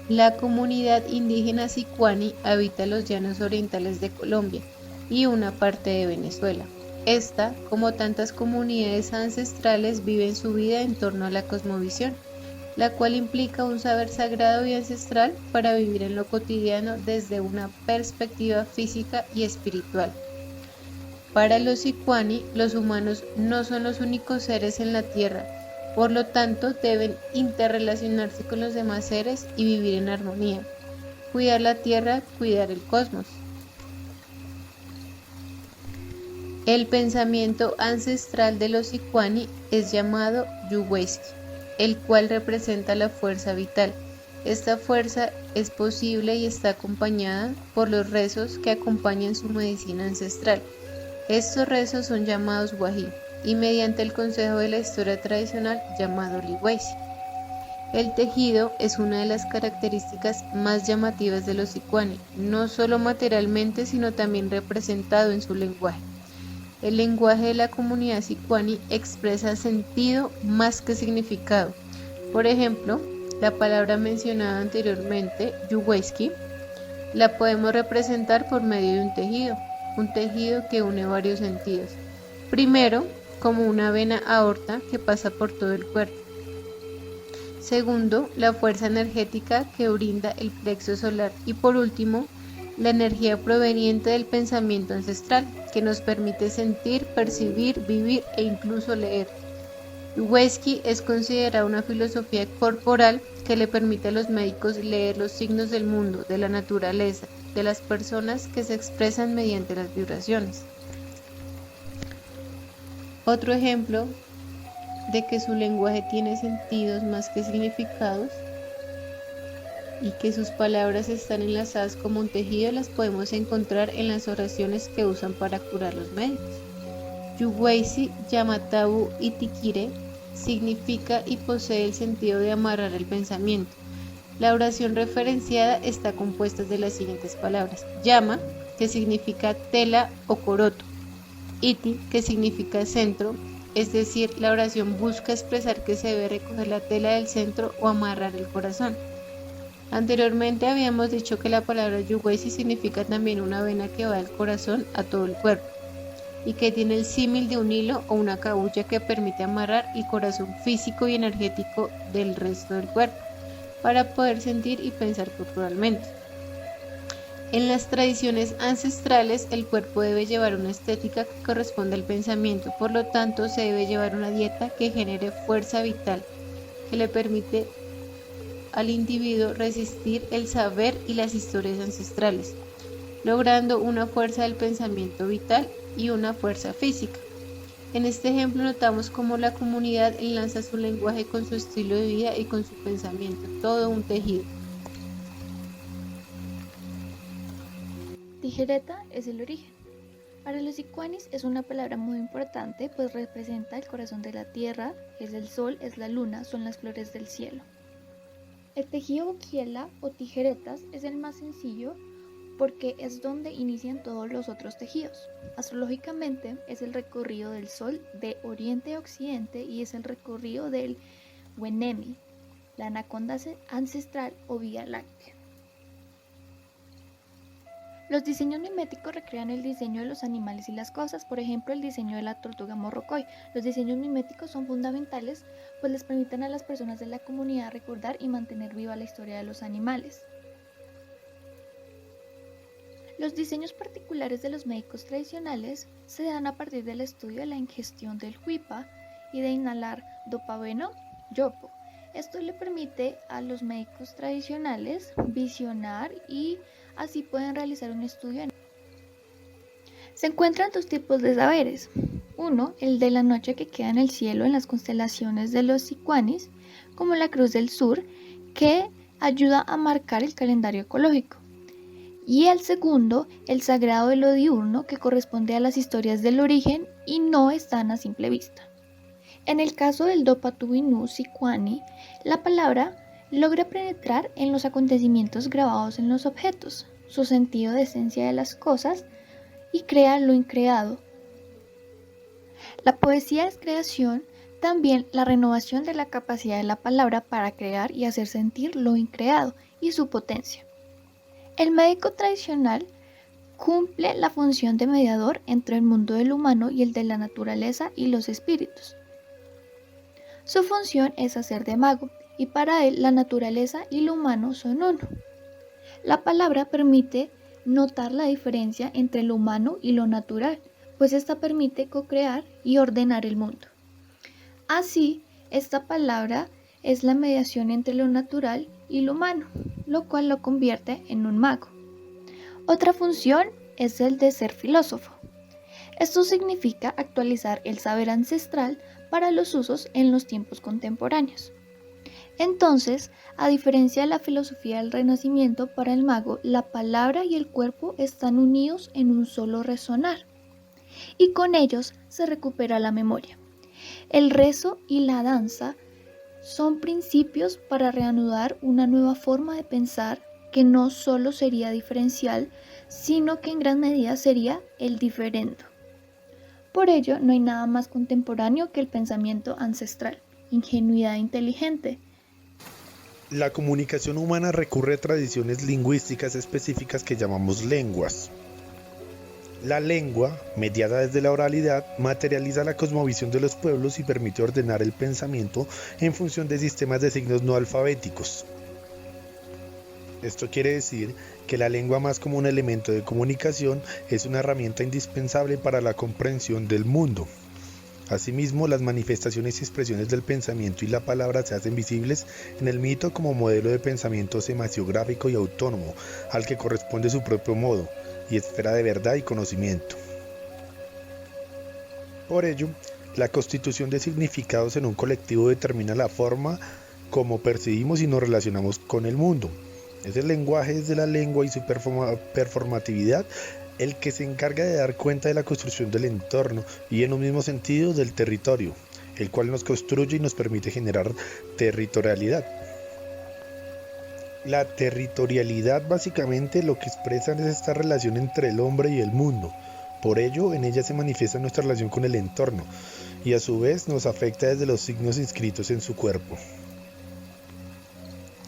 La comunidad indígena sicuani habita los llanos orientales de Colombia y una parte de Venezuela. Esta, como tantas comunidades ancestrales, vive su vida en torno a la cosmovisión, la cual implica un saber sagrado y ancestral para vivir en lo cotidiano desde una perspectiva física y espiritual. Para los sicuani, los humanos no son los únicos seres en la Tierra, por lo tanto deben interrelacionarse con los demás seres y vivir en armonía. Cuidar la Tierra, cuidar el cosmos. El pensamiento ancestral de los sicuani es llamado Yuweiski, el cual representa la fuerza vital. Esta fuerza es posible y está acompañada por los rezos que acompañan su medicina ancestral. Estos rezos son llamados Wají y mediante el consejo de la historia tradicional llamado Liwesi. El tejido es una de las características más llamativas de los sicuani, no solo materialmente sino también representado en su lenguaje. El lenguaje de la comunidad sicuani expresa sentido más que significado. Por ejemplo, la palabra mencionada anteriormente, yuweski, la podemos representar por medio de un tejido que une varios sentidos. Primero, como una vena aorta que pasa por todo el cuerpo. Segundo, la fuerza energética que brinda el plexo solar. Y por último, la energía proveniente del pensamiento ancestral, que nos permite sentir, percibir, vivir e incluso leer. Yuweski es considerada una filosofía corporal que le permite a los médicos leer los signos del mundo, de la naturaleza, de las personas que se expresan mediante las vibraciones. Otro ejemplo de que su lenguaje tiene sentidos más que significados y que sus palabras están enlazadas como un tejido las podemos encontrar en las oraciones que usan para curar los médicos. Yuweisi Yamatabu Itikire significa y posee el sentido de amarrar el pensamiento. La oración referenciada está compuesta de las siguientes palabras: Yama, que significa tela o coroto; Iti, que significa centro, es decir, la oración busca expresar que se debe recoger la tela del centro o amarrar el corazón. Anteriormente habíamos dicho que la palabra yuweisi significa también una vena que va del corazón a todo el cuerpo y que tiene el símil de un hilo o una cabulla que permite amarrar el corazón físico y energético del resto del cuerpo para poder sentir y pensar corporalmente. En las tradiciones ancestrales, el cuerpo debe llevar una estética que corresponde al pensamiento, por lo tanto se debe llevar una dieta que genere fuerza vital, que le permite al individuo resistir el saber y las historias ancestrales, logrando una fuerza del pensamiento vital y una fuerza física. En este ejemplo notamos cómo la comunidad enlaza su lenguaje con su estilo de vida y con su pensamiento, todo un tejido. Tijereta es el origen. Para los sicuanis es una palabra muy importante, pues representa el corazón de la tierra, es el sol, es la luna, son las flores del cielo. El tejido boquiela o tijeretas es el más sencillo porque es donde inician todos los otros tejidos. Astrológicamente es el recorrido del sol de oriente a occidente y es el recorrido del Wenemi, la anaconda ancestral o vía láctea. Los diseños miméticos recrean el diseño de los animales y las cosas, por ejemplo el diseño de la tortuga morrocoy. Los diseños miméticos son fundamentales, pues les permiten a las personas de la comunidad recordar y mantener viva la historia de los animales. Los diseños particulares de los médicos tradicionales se dan a partir del estudio de la ingestión del huipa y de inhalar dopaveno, yopo. Esto le permite a los médicos tradicionales visionar y así pueden realizar un estudio. Se encuentran dos tipos de saberes. Uno, el de la noche que queda en el cielo en las constelaciones de los sicuanis, como la Cruz del Sur, que ayuda a marcar el calendario ecológico. Y el segundo, el sagrado de lo diurno, que corresponde a las historias del origen y no están a simple vista. En el caso del Dopatuinu Sicuani, la palabra logra penetrar en los acontecimientos grabados en los objetos, su sentido de esencia de las cosas y crea lo increado. La poesía es creación También la renovación de la capacidad de la palabra para crear y hacer sentir lo increado y su potencia. El médico tradicional cumple la función de mediador entre el mundo del humano y el de la naturaleza y los espíritus. Su función es hacer de mago, y para él la naturaleza y lo humano son uno. La palabra permite notar la diferencia entre lo humano y lo natural, pues esta permite co-crear y ordenar el mundo. Así, esta palabra es la mediación entre lo natural y lo humano, lo cual lo convierte en un mago. Otra función es el de ser filósofo. Esto significa actualizar el saber ancestral para los usos en los tiempos contemporáneos. Entonces, a diferencia de la filosofía del Renacimiento, para el mago la palabra y el cuerpo están unidos en un solo resonar, y con ellos se recupera la memoria. El rezo y la danza son principios para reanudar una nueva forma de pensar que no solo sería diferencial, sino que en gran medida sería el diferendo. Por ello, no hay nada más contemporáneo que el pensamiento ancestral, ingenuidad inteligente. La comunicación humana recurre a tradiciones lingüísticas específicas que llamamos lenguas. La lengua, mediada desde la oralidad, materializa la cosmovisión de los pueblos y permite ordenar el pensamiento en función de sistemas de signos no alfabéticos. Esto quiere decir que la lengua, más como un elemento de comunicación, es una herramienta indispensable para la comprensión del mundo. Asimismo, las manifestaciones y expresiones del pensamiento y la palabra se hacen visibles en el mito como modelo de pensamiento semasiográfico y autónomo, al que corresponde su propio modo y esfera de verdad y conocimiento. Por ello, la constitución de significados en un colectivo determina la forma como percibimos y nos relacionamos con el mundo. Es el lenguaje desde la lengua y su performatividad el que se encarga de dar cuenta de la construcción del entorno y, en un mismo sentido, del territorio, el cual nos construye y nos permite generar territorialidad. La territorialidad básicamente lo que expresa es esta relación entre el hombre y el mundo. Por ello, en ella se manifiesta nuestra relación con el entorno y a su vez nos afecta desde los signos inscritos en su cuerpo.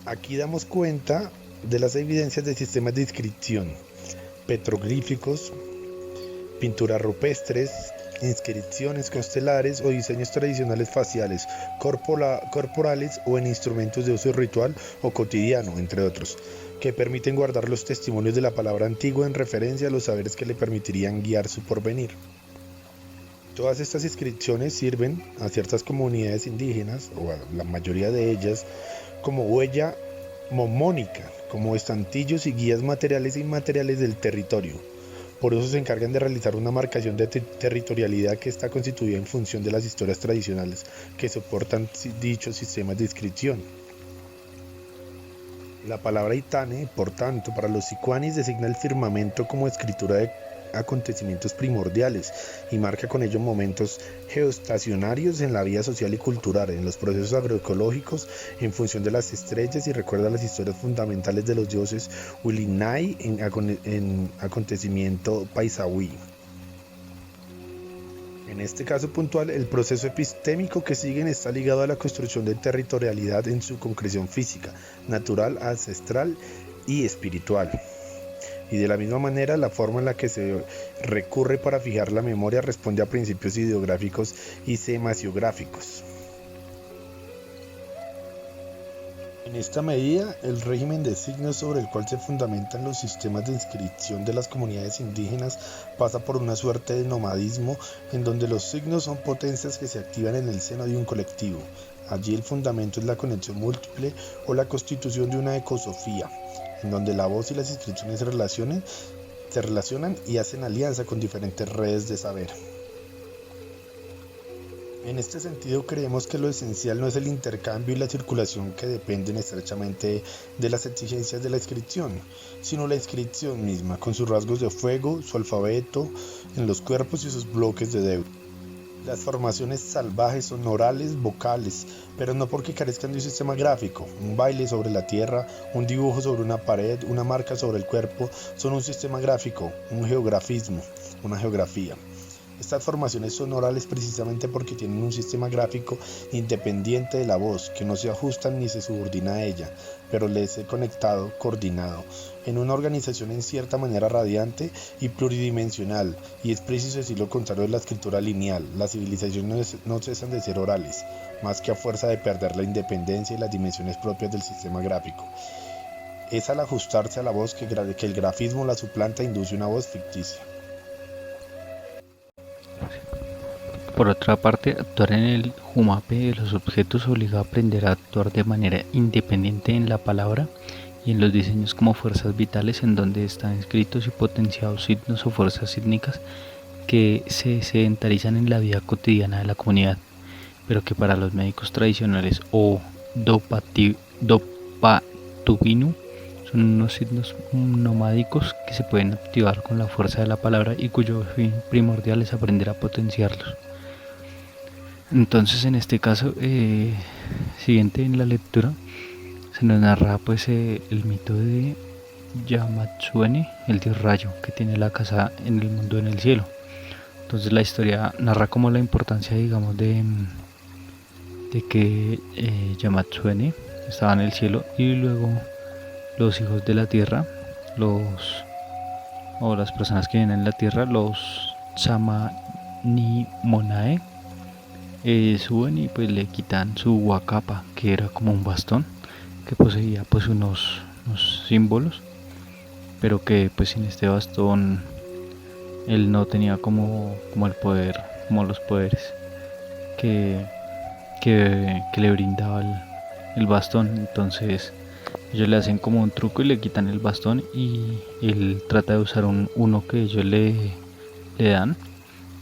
Aquí damos cuenta de las evidencias de sistemas de inscripción, petroglíficos, pinturas rupestres, inscripciones constelares o diseños tradicionales faciales, corporales o en instrumentos de uso ritual o cotidiano, entre otros, que permiten guardar los testimonios de la palabra antigua en referencia a los saberes que le permitirían guiar su porvenir. Todas estas inscripciones sirven a ciertas comunidades indígenas, o a la mayoría de ellas, como huella momónica, como estantillos y guías materiales e inmateriales del territorio. Por eso se encargan de realizar una marcación de territorialidad que está constituida en función de las historias tradicionales que soportan dichos sistemas de inscripción. La palabra Itane, por tanto, para los sicuanis designa el firmamento como escritura de acontecimientos primordiales y marca con ello momentos geoestacionarios en la vida social y cultural, en los procesos agroecológicos, en función de las estrellas, y recuerda las historias fundamentales de los dioses Wilinai en acontecimiento Paisahui. En este caso puntual, el proceso epistémico que siguen está ligado a la construcción de territorialidad en su concreción física, natural, ancestral y espiritual. Y de la misma manera, la forma en la que se recurre para fijar la memoria responde a principios ideográficos y semasiográficos. En esta medida, el régimen de signos sobre el cual se fundamentan los sistemas de inscripción de las comunidades indígenas pasa por una suerte de nomadismo en donde los signos son potencias que se activan en el seno de un colectivo. Allí el fundamento es la conexión múltiple o la constitución de una ecosofía, en donde la voz y las inscripciones se relacionan y hacen alianza con diferentes redes de saber. En este sentido, creemos que lo esencial no es el intercambio y la circulación, que dependen estrechamente de las exigencias de la inscripción, sino la inscripción misma, con sus rasgos de fuego, su alfabeto en los cuerpos y sus bloques de Deus. Las formaciones salvajes son orales, vocales, pero no porque carezcan de un sistema gráfico. Un baile sobre la tierra, un dibujo sobre una pared, una marca sobre el cuerpo, son un sistema gráfico, un geografismo, una geografía. Estas formaciones son orales precisamente porque tienen un sistema gráfico independiente de la voz, que no se ajustan ni se subordina a ella, pero les he conectado, coordinado, en una organización en cierta manera radiante y pluridimensional, y es preciso decir lo contrario de la escritura lineal. Las civilizaciones no cesan de ser orales, más que a fuerza de perder la independencia y las dimensiones propias del sistema gráfico. Es al ajustarse a la voz que el grafismo la suplanta e induce una voz ficticia. Por otra parte, actuar en el jumape de los objetos obliga a aprender a actuar de manera independiente en la palabra y en los diseños como fuerzas vitales, en donde están escritos y potenciados signos o fuerzas sísmicas que se sedentarizan en la vida cotidiana de la comunidad, pero que para los médicos tradicionales o dopatubinu son unos signos nomádicos que se pueden activar con la fuerza de la palabra y cuyo fin primordial es aprender a potenciarlos. Entonces, en este caso, siguiente en la lectura, se nos narra pues el mito de Yamatsuene, el dios rayo, que tiene la casa en el mundo, en el cielo. Entonces la historia narra como la importancia, digamos, de que Yamatsuene estaba en el cielo y luego los hijos de la tierra, las personas que viven en la tierra, los Samanimonae, suben y pues le quitan su huacapa, que era como un bastón que poseía pues unos símbolos, pero que pues sin este bastón él no tenía como el poder, como los poderes que le brindaba el bastón. Entonces ellos le hacen como un truco y le quitan el bastón y él trata de usar uno que ellos le dan,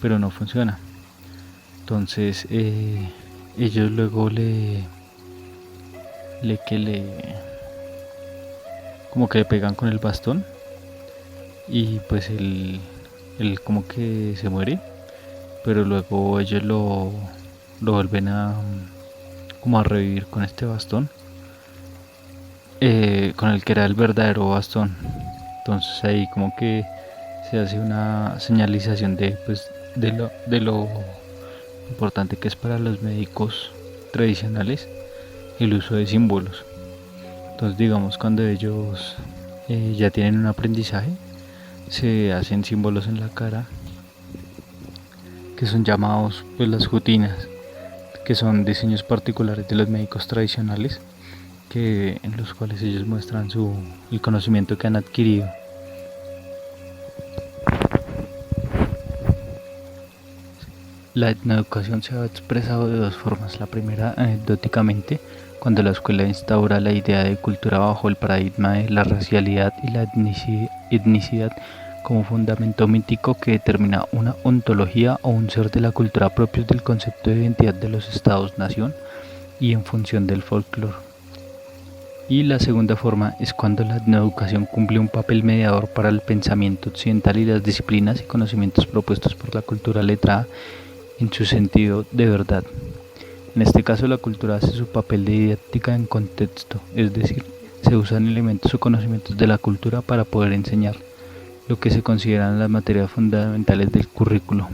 pero no funciona. Entonces ellos luego como que le pegan con el bastón y pues él como que se muere, pero luego ellos lo vuelven como a revivir con este bastón, con el que era el verdadero bastón. Entonces ahí como que se hace una señalización de lo importante que es para los médicos tradicionales el uso de símbolos. Entonces, digamos, cuando ellos ya tienen un aprendizaje, se hacen símbolos en la cara que son llamados pues las jutinas, que son diseños particulares de los médicos tradicionales, en los cuales ellos muestran el conocimiento que han adquirido. La etnoeducación se ha expresado de dos formas. La primera, anecdóticamente, cuando la escuela instaura la idea de cultura bajo el paradigma de la racialidad y la etnicidad como fundamento mítico que determina una ontología o un ser de la cultura propios del concepto de identidad de los estados-nación y en función del folclore. Y la segunda forma es cuando la etnoeducación cumple un papel mediador para el pensamiento occidental y las disciplinas y conocimientos propuestos por la cultura letrada en su sentido de verdad. En este caso, la cultura hace su papel de didáctica en contexto, es decir, se usan elementos o conocimientos de la cultura para poder enseñar lo que se consideran las materias fundamentales del currículo.